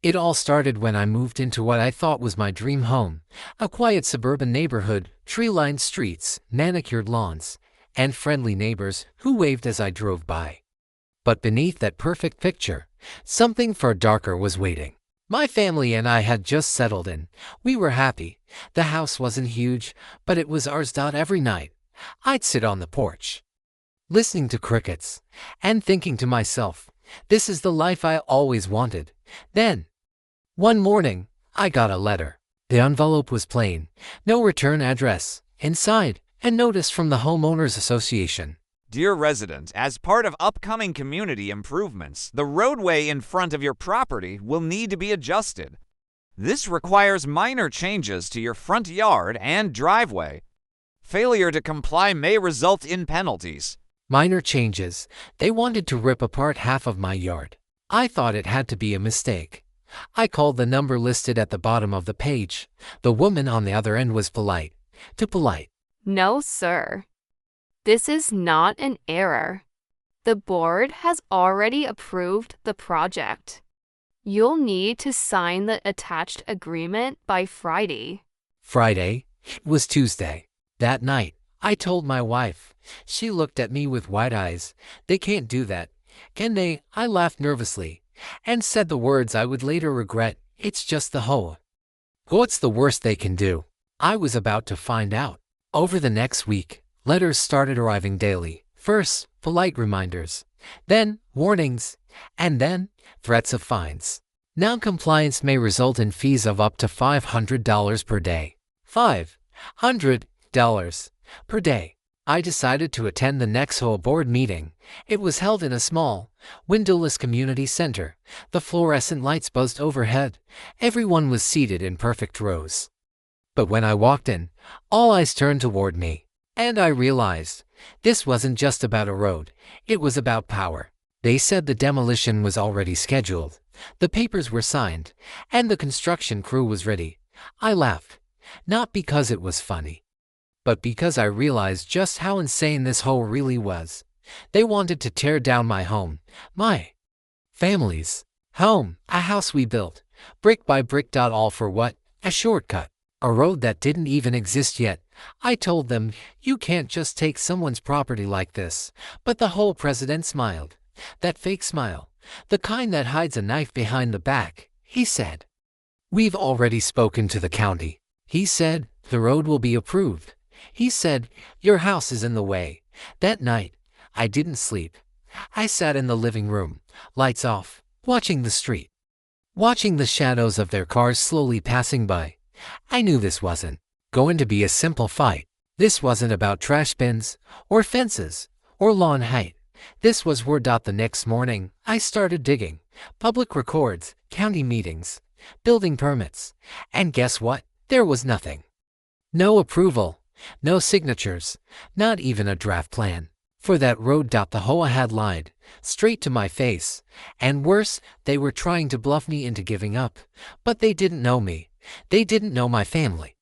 It all started when I moved into what I thought was my dream home, a quiet suburban neighborhood, tree-lined streets, manicured lawns, and friendly neighbors who waved as I drove by. But beneath that perfect picture, something far darker was waiting. My family and I had just settled in. We were happy. The house wasn't huge, but it was ours. Every night, I'd sit on the porch, listening to crickets, and thinking to myself, this is the life I always wanted. Then, one morning, I got a letter. The envelope was plain, no return address. Inside, a notice from the Homeowners Association. Dear resident, as part of upcoming community improvements, the roadway in front of your property will need to be adjusted. This requires minor changes to your front yard and driveway. Failure to comply may result in penalties. Minor changes. They wanted to rip apart half of my yard. I thought it had to be a mistake. I called the number listed at the bottom of the page. The woman on the other end was polite. Too polite. No, sir. This is not an error. The board has already approved the project. You'll need to sign the attached agreement by Friday. Friday? It was Tuesday. That night, I told my wife. She looked at me with wide eyes. They can't do that, can they? I laughed nervously and said the words I would later regret. It's just the HOA. What's the worst they can do? I was about to find out. Over the next week, letters started arriving daily. First, polite reminders, then warnings, and then threats of fines. Non-compliance may result in fees of up to $500 per day. $500 per day. I decided to attend the next HOA board meeting. It was held in a small, windowless community center. The fluorescent lights buzzed overhead. Everyone was seated in perfect rows. But when I walked in, all eyes turned toward me. And I realized, this wasn't just about a road, it was about power. They said the demolition was already scheduled, the papers were signed, and the construction crew was ready. I laughed, not because it was funny, but because I realized just how insane this HOA really was. They wanted to tear down my home, my family's home, a house we built, brick by brick. All for what? A shortcut. A road that didn't even exist yet. I told them, you can't just take someone's property like this. But the whole president smiled. That fake smile. The kind that hides a knife behind the back. He said, we've already spoken to the county. He said, the road will be approved. He said, your house is in the way. That night, I didn't sleep. I sat in the living room, lights off, watching the street. Watching the shadows of their cars slowly passing by. I knew this wasn't going to be a simple fight. This wasn't about trash bins, or fences, or lawn height. This was word. The next morning, I started digging. Public records, county meetings, building permits. And guess what? There was nothing. No approval, no signatures, not even a draft plan. For that road. The HOA had lied, straight to my face. And worse, they were trying to bluff me into giving up. But they didn't know me. They didn't know my family.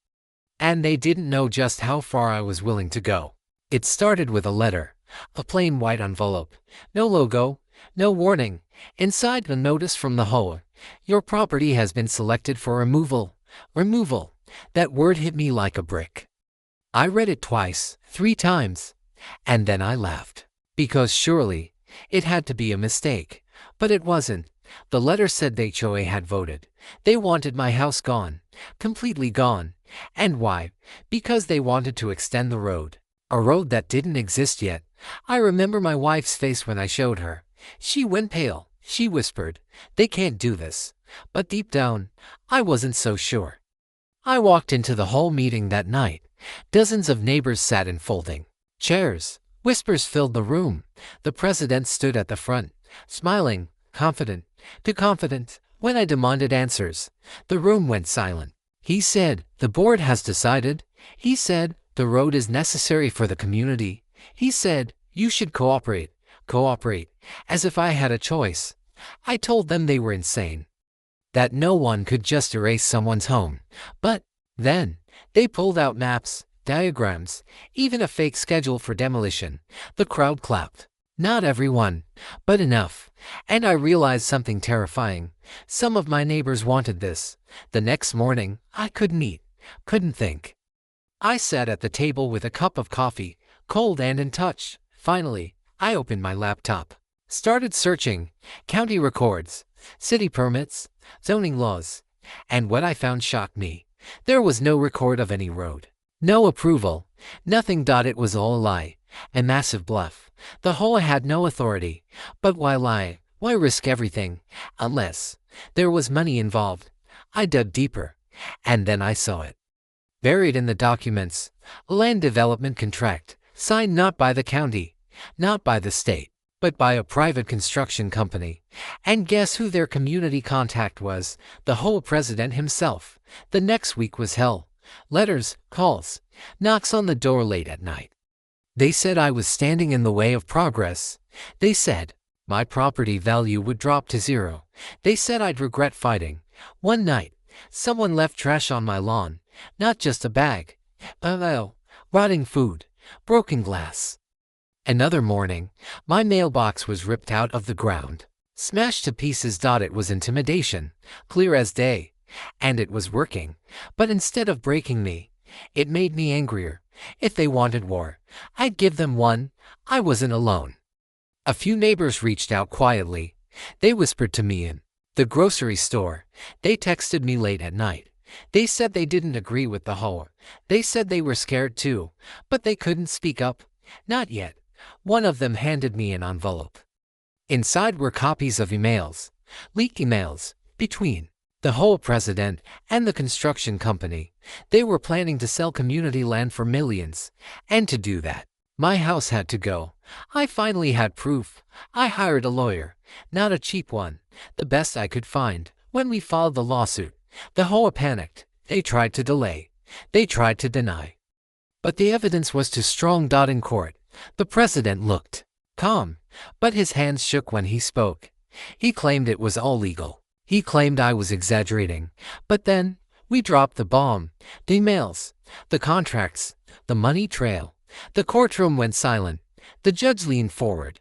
And they didn't know just how far I was willing to go. It started with a letter, a plain white envelope, no logo, no warning. Inside, the notice from the HOA, your property has been selected for removal. Removal. That word hit me like a brick. I read it twice, 3 times, and then I laughed. Because surely, it had to be a mistake. But it wasn't. The letter said the HOA had voted. They wanted my house gone, completely gone. And why? Because they wanted to extend the road. A road that didn't exist yet. I remember my wife's face when I showed her. She went pale. She whispered, they can't do this. But deep down, I wasn't so sure. I walked into the whole meeting that night. Dozens of neighbors sat in folding chairs. Whispers filled the room. The president stood at the front, smiling, confident, too confident. When I demanded answers, the room went silent. He said, the board has decided. He said, the road is necessary for the community. He said, you should cooperate, as if I had a choice. I told them they were insane, that no one could just erase someone's home. But then, they pulled out maps, diagrams, even a fake schedule for demolition. The crowd clapped. Not everyone, but enough. And I realized something terrifying. Some of my neighbors wanted this. The next morning, I couldn't eat, couldn't think. I sat at the table with a cup of coffee, cold and in touch. Finally, I opened my laptop, started searching, county records, city permits, zoning laws, and what I found shocked me. There was no record of any road, no approval, nothing. It was all a lie, a massive bluff. The HOA had no authority. But why lie? Why risk everything? Unless there was money involved. I dug deeper, and then I saw it. Buried in the documents, a land development contract, signed not by the county, not by the state, but by a private construction company. And guess who their community contact was? The HOA president himself. The next week was hell. Letters, calls, knocks on the door late at night. They said I was standing in the way of progress. They said my property value would drop to zero. They said I'd regret fighting. One night, someone left trash on my lawn. Not just a bag. Rotting food. Broken glass. Another morning, my mailbox was ripped out of the ground. Smashed to pieces. It was intimidation. Clear as day. And it was working. But instead of breaking me, it made me angrier. If they wanted war, I'd give them one. I wasn't alone. A few neighbors reached out quietly. They whispered to me in the grocery store. They texted me late at night. They said they didn't agree with the HOA. They said they were scared too, but they couldn't speak up. Not yet. One of them handed me an envelope. Inside were copies of emails, leaked emails, between the HOA president and the construction company. They were planning to sell community land for millions. And to do that, my house had to go. I finally had proof. I hired a lawyer, not a cheap one, the best I could find. When we filed the lawsuit, the HOA panicked. They tried to delay. They tried to deny. But the evidence was too strong. In court, the president looked calm, but his hands shook when he spoke. He claimed it was all legal. He claimed I was exaggerating. But then, we dropped the bomb. The emails, the contracts, the money trail. The courtroom went silent. The judge leaned forward.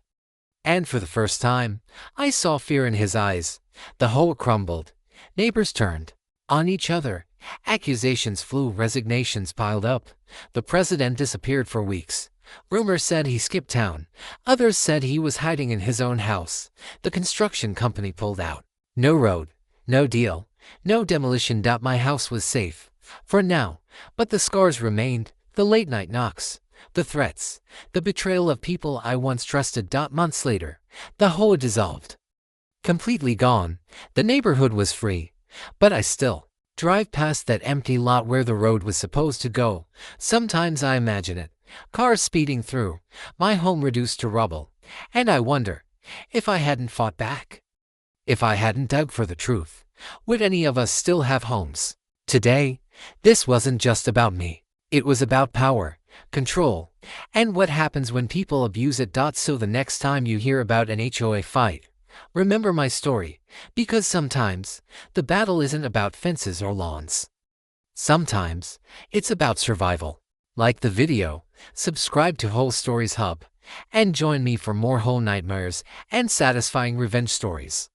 And for the first time, I saw fear in his eyes. The HOA crumbled. Neighbors turned on each other. Accusations flew. Resignations piled up. The president disappeared for weeks. Rumors said he skipped town. Others said he was hiding in his own house. The construction company pulled out. No road, no deal, no demolition. My house was safe, for now, but the scars remained. The late-night knocks, the threats, the betrayal of people I once trusted. Months later, the HOA dissolved. Completely gone. The neighborhood was free, but I still drive past that empty lot where the road was supposed to go. Sometimes I imagine it, cars speeding through, my home reduced to rubble, and I wonder if I hadn't fought back. If I hadn't dug for the truth, would any of us still have homes? Today, this wasn't just about me. It was about power, control, and what happens when people abuse it. So the next time you hear about an HOA fight, remember my story, because sometimes the battle isn't about fences or lawns. Sometimes it's about survival. Like the video, subscribe to HOA Stories Hub, and join me for more HOA nightmares and satisfying revenge stories.